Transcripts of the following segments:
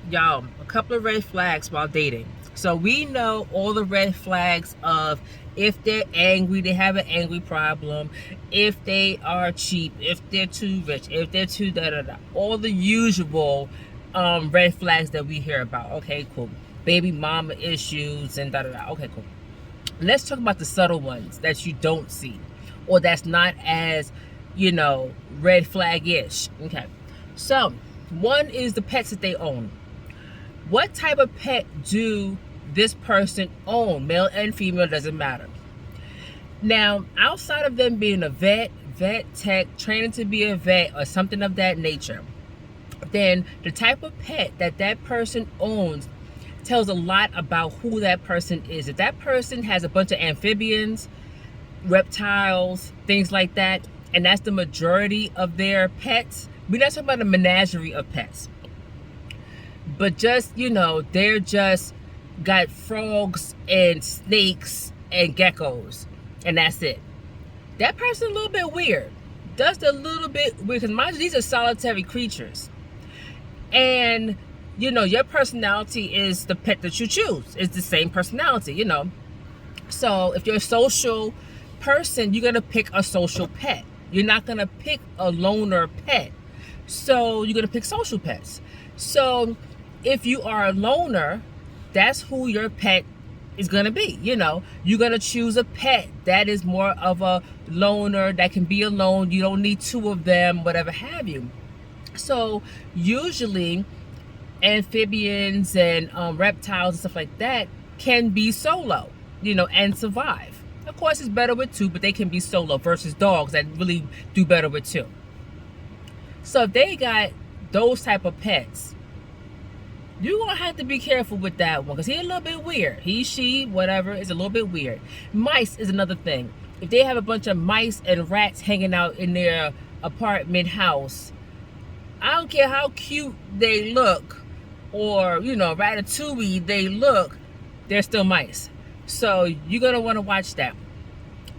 y'all, a couple of red flags while dating. So we know all the red flags of if they're angry, they have an angry problem, if they are cheap, if they're too rich, if they're too da da da. All the usual red flags that we hear about. Okay, cool. Baby mama issues and da da da. Okay, cool. Let's talk about the subtle ones that you don't see, or that's not as, red flag-ish. Okay. So, one is the pets that they own. What type of pet do this person own? Male and female, doesn't matter. Now, outside of them being a vet tech, training to be a vet, or something of that nature, then the type of pet that that person owns tells a lot about who that person is. If that person has a bunch of amphibians, reptiles, things like that, and that's the majority of their pets, we're not talking about a menagerie of pets, but just, they're just got frogs and snakes and geckos, and that's it. That person's a little bit weird. Just a little bit weird, because mind you, these are solitary creatures. And, your personality is the pet that you choose. It's the same personality, So if you're a social person, you're going to pick a social pet. You're not going to pick a loner pet. So you're going to pick social pets. So if you are a loner, that's who your pet is going to be. You're going to choose a pet that is more of a loner, that can be alone. You don't need two of them, whatever have you. So usually amphibians and reptiles and stuff like that can be solo, and survive. Of course, it's better with two, but they can be solo versus dogs that really do better with two. So if they got those type of pets, you're gonna have to be careful with that one, because he's a little bit weird. He, she, whatever, is a little bit weird. Mice is another thing. If they have a bunch of mice and rats hanging out in their apartment house, I don't care how cute they look, or ratatouille they look, they're still mice. So you're gonna want to watch that.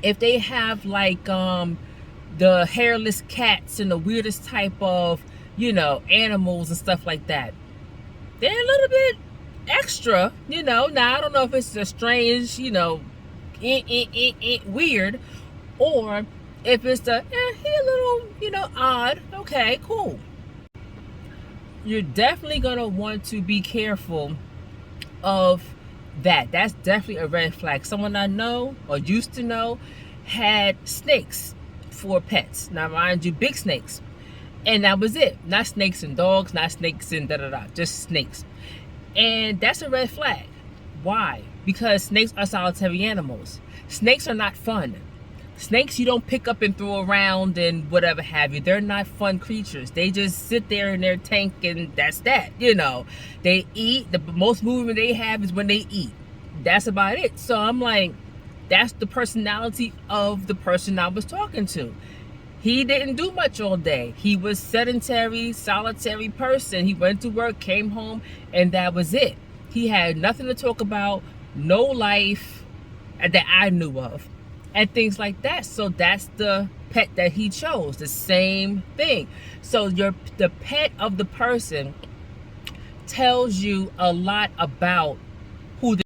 If they have like the hairless cats and the weirdest type of animals and stuff like that, they're a little bit extra. Now I don't know if it's a strange weird, or if it's the he a little odd. Okay, cool. You're definitely going to want to be careful of that. That's definitely a red flag. Someone I know, or used to know, had snakes for pets. Now, mind you, big snakes. And that was it. Not snakes and dogs, not snakes and da-da-da. Just snakes. And that's a red flag. Why? Because snakes are solitary animals. Snakes are not fun. Snakes you don't pick up and throw around and whatever have you. They're not fun creatures. They just sit there in their tank and that's that. They eat. The most movement they have is when they eat. That's about it. So I'm like, that's the personality of the person I was talking to. He didn't do much all day. He was sedentary, solitary person. He went to work, came home, and that was it. He had nothing to talk about, no life that I knew of, and things like that. So that's the pet that he chose. The same thing. So the pet of the person tells you a lot about